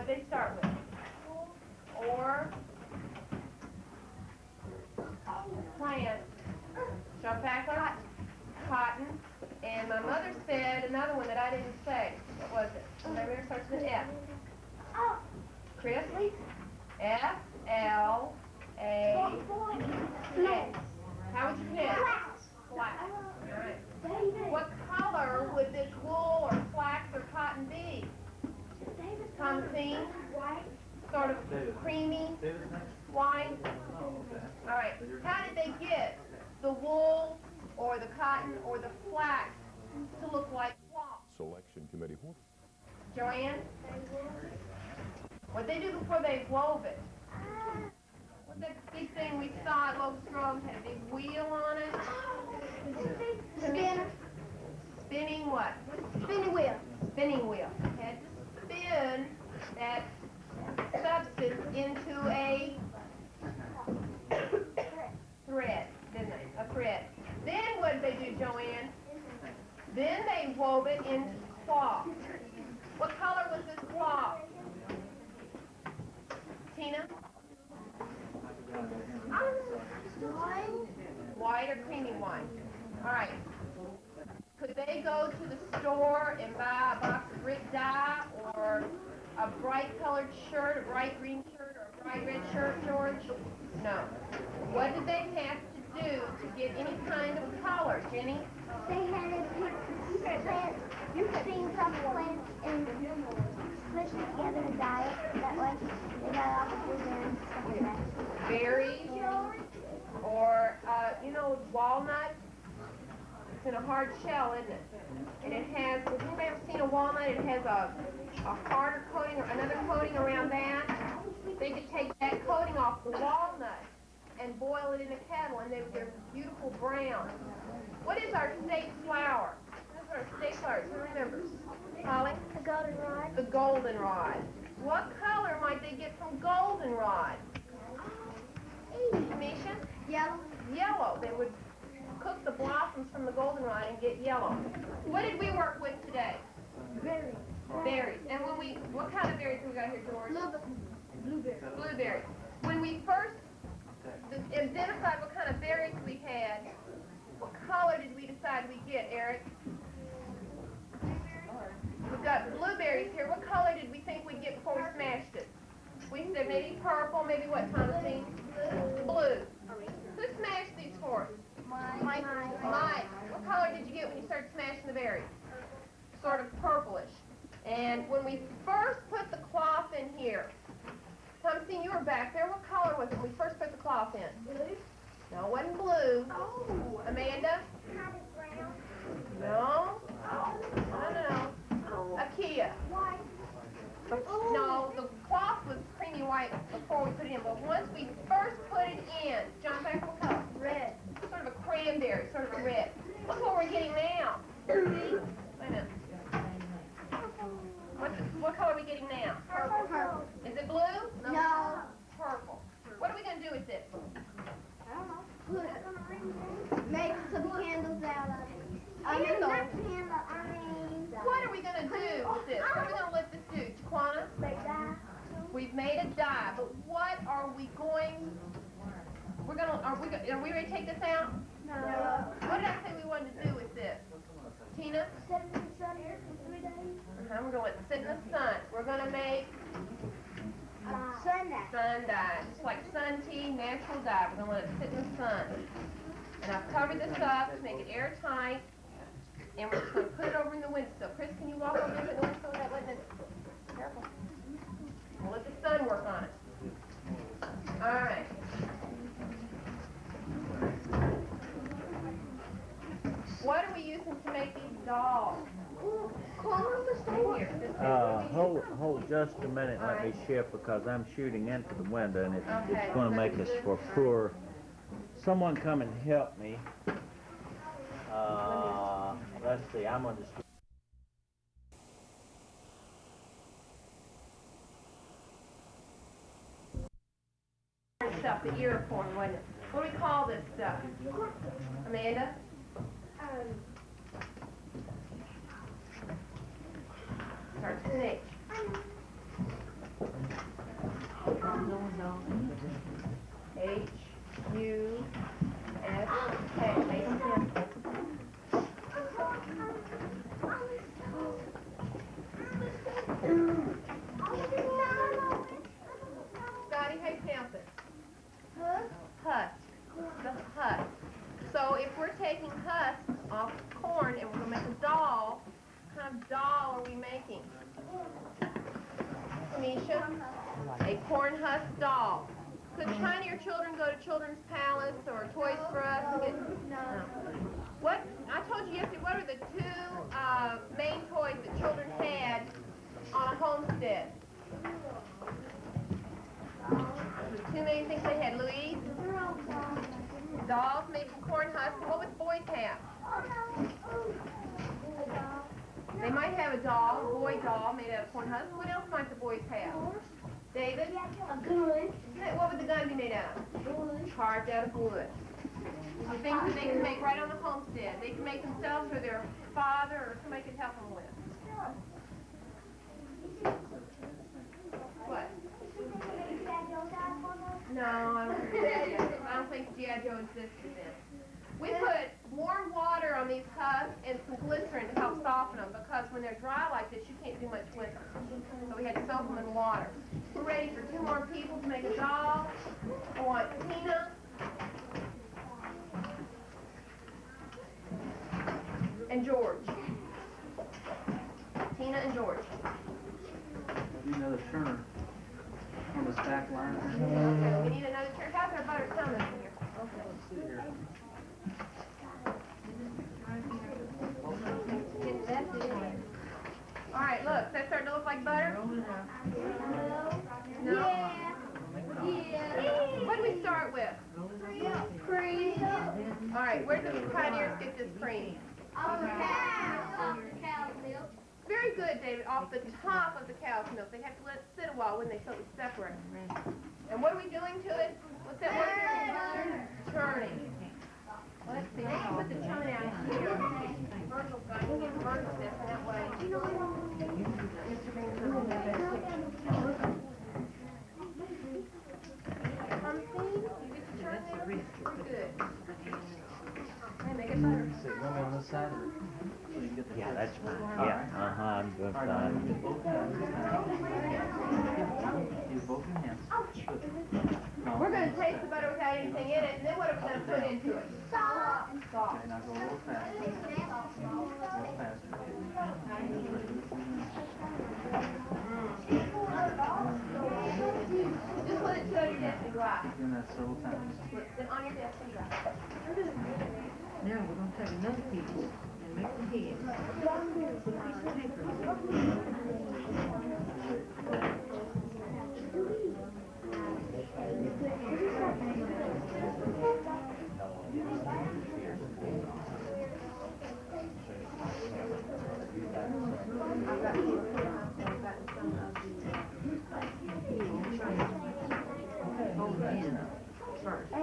they start with? Or plant. Jump back on cotton. And my mother said another one that I didn't say. What was it? Maybe it starts with an F. Chris? F-L-A-X. How would you pronounce it? Flax. All right. What color would this wool or flax or cotton be? Thomasine? Sort of creamy? White? All right. How did they get the wool or the cotton or the flax to look like cloth? Selection committee. Joanne? What they do before they wove it? What's that big thing we saw at Locust Grove? Had a big wheel on it? Spinner. Spinning what? Spinning wheel. Spinning wheel. Had to spin that substance into a thread, didn't they? A thread. Then what did they do, Joanne? Then they wove it into cloth. What color was this cloth? Tina? White or creamy white? All right. Could they go to the store and buy a box of Rick dye or a bright colored shirt, a bright green shirt, or a bright red shirt, George? No. What did they have to do to get any kind of color, Jenny? They had to pick things off plants and push them together to dye it. That way they got all the food and stuff like that. Berries or, you know, walnut. It's in a hard shell, isn't it? And it has, has anybody ever seen a walnut? It has a harder coating or another coating around that. They could take that coating off the walnut and boil it in a kettle, and they're beautiful brown. What is our state flower? What's our state flower? Who remembers? Holly? The goldenrod. The goldenrod. What color might they get from goldenrod? Misha? Yellow. Yellow. They would cook the blossoms from the goldenrod and get yellow. What did we work with today? Berries. Berries. And when we, what kind of berries we got here, George? Blueberries. Blueberries. When we first identified what kind of berries we had, what color did we decide we'd get, Eric? We've got blueberries here. What color did we think we'd get before we smashed it? We said maybe purple, maybe what, Thomasine? Blue. Who smashed these for us? Mike. Mike. What color did you get when you started smashing the berries? Sort of purplish. And when we first put the cloth in here, Thomasine, you were back there. What color was it when we first put the cloth in? Blue. No, it wasn't blue. Oh. Amanda? Brown. No. No. Akia. White. No, the cloth was creamy white before we put it in, but once we first put it in, John, back what color? Red. Sort of a cranberry, sort of a red. Look what we're getting now. See? Wait a minute. What color are we getting now? Purple. Is it blue? No. Purple. What are we going to do with this? I don't know. Make some candles out of it. Candles? What What are we going to do with this? What are we going to let this do? Jaquana? Make that. We've made a dye, but what are we going, are we ready to take this out? No. What did I say we wanted to do with this? Tina? Set it in the sun for 3 days. We're going to let it sit in the sun. We're going to make Sun that. sun dye, just like sun tea, natural dye. We're going to let it sit in the sun. And I've covered this up to make it airtight. And we're just going to put it over in the windowsill. Chris, can you walk over into the windowsill without letting it? Careful. We'll let the sun work on it. All right. What are we using to make these dolls? Here. Hold just a minute. Let me shift because I'm shooting into the window and it's going to make us for poor. Someone come and help me. Let's see. I'm going to. Stuff, the earphone, wasn't it? What do we call this stuff? Amanda? Starts with an H. H-U-S-K. Make them pencils. Scotty, how you pronounce it? Husk. The husk. So if we're taking husks off corn and we're going to make a doll, what kind of doll are we making? Misha? A corn husk doll. Could China or children go to Children's Palace or Toys R Us and get... No. What? I told you yesterday, what are the two main toys that children had on a homestead? The two main things they had, Louise? Dolls made from corn husks. What would boys have? They might have a doll, a boy doll made out of corn husks. What else might the boys have? David? A gun. What would the gun be made out of? Wood. Carved out of wood. The things that they can make right on the homestead. They can make themselves or their father or somebody can help them with. What? No, I don't think G.I. Joe existed then. We put warm water on these husks and some glycerin to help soften them because when they're dry like this, you can't do much with them. So we had to soak them in water. We're ready for 2 more people to make a doll. I want Tina. And George. Tina and George. Need another turner on this back line. Okay, we need another chair. How's our butter coming in here? Okay. Let's see here. All right, look. That's starting to look like butter? No? Yeah. What do we start with? Cream. All right, where do the pioneers get this cream? Off the cow. Cow's milk. Very good, David. Off the top of the cow's milk. They have to let it sit a while when they so it separate. And what are we doing to it? What's that word? Turning. Let's see. Let's put the churn out here. Virgil's going to get Virgil this that way. Mr. Green's going to have that picture. Come see? You get the churn there? We're good. Hey, make it better. Sit one on this side or so you can get the Yeah, that's fine. All Yeah, right. I'm good. All right, now you get both hands this time. Use both your hands. Good. No. We're going to taste the butter without anything in it, and then what are we going to put into it? Salt. Salt. Okay, now go a little faster. A little faster. Just let it sit on your desk and dry. Keep doing that several times. Sit on your desk and dry. Now we're going to take another piece and make the head. Put a piece of paper. Hold the end first. I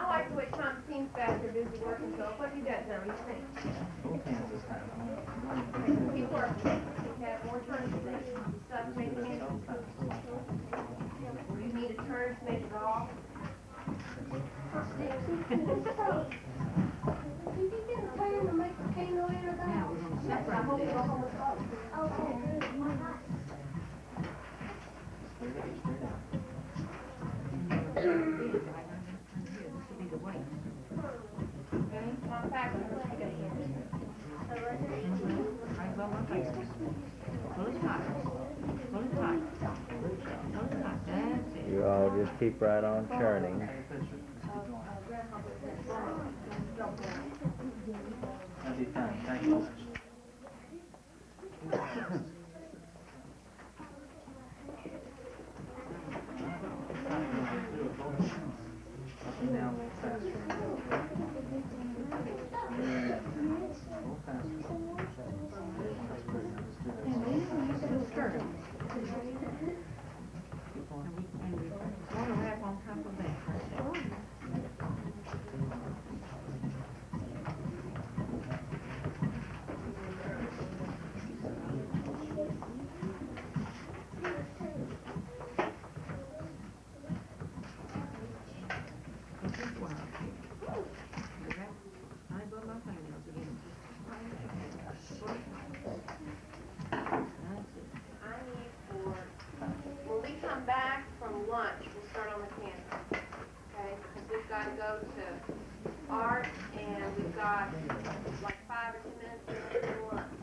like the way Tom seems back there busy working, so what have you done now? What do you think? Both hands this time. Keep working. Have more turns to make stuff, make it hands. You need a turn to make it raw. Now we're going to separate this. This will be the weight. Okay? Come on back. Right above my face. Pull it tight. Pull it tight. Pull it tight. That's it. You all just keep right on churning. Take a picture. That'd be fine. Thank you. Up and down faster. Stir it. And we want to wrap on top of that. start on mechanics. Okay, because we've got to go to art, and we've got like 5 or 10 minutes to lunch.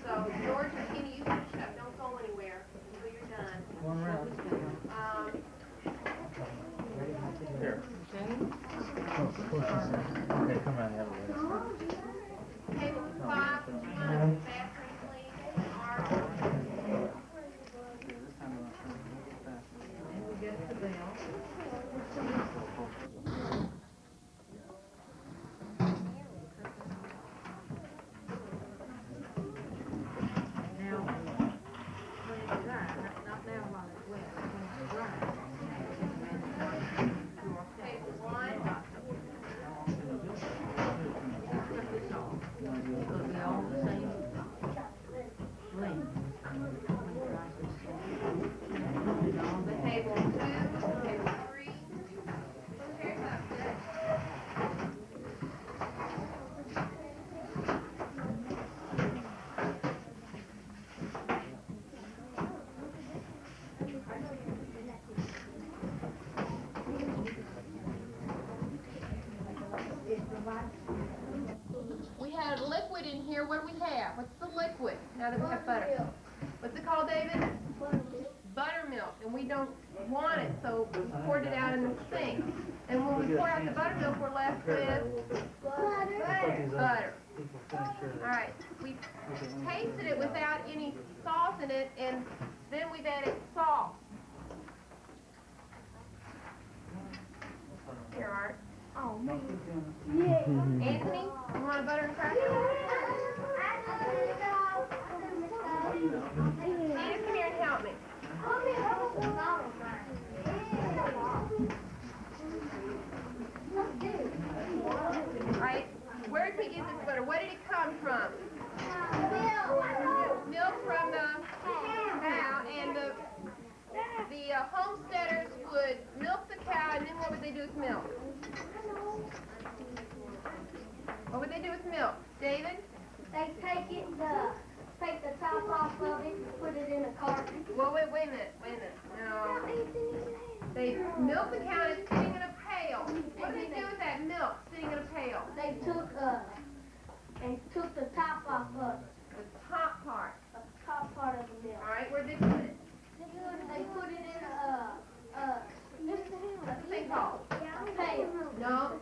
So George and Kenny, you finish up. Don't go anywhere until you're done. One round. Here. Okay, come around the other way. Table 5, would you mind bathroom, please? Art. This time we're gonna turn it a little faster. And we get the bell. Now, when it's dry, not now while it's wet, but when it's dry. Table 1. It'll be all the same length. Table 2, table 3. Here's up, good. We had liquid in here. What do we have? What's the liquid now that we have butter? What's it called, David? Buttermilk. And we don't want it, so we poured it out in the sink. And when we pour out the buttermilk, we're left with butter. All right. We tasted it without any sauce in it, and then we've added salt. Here, Art. Oh, man. Yeah. Anthony, you want a butter and cracker? Nina, come here and help me. All right. Where did we get this butter? What did it come from? Milk from the cow, and the homesteaders would milk the cow, and then what would they do with milk? What would they do with milk? David? They take the top off of it, put it in a cart. Well, wait a minute. No. They milk the cow, and it's sitting in a pail. What do they do with that milk sitting in a pail? They took the top off of it, The top part. the top part of the milk. All right, where'd they put it? They put it in What's the thing called? a pail. No,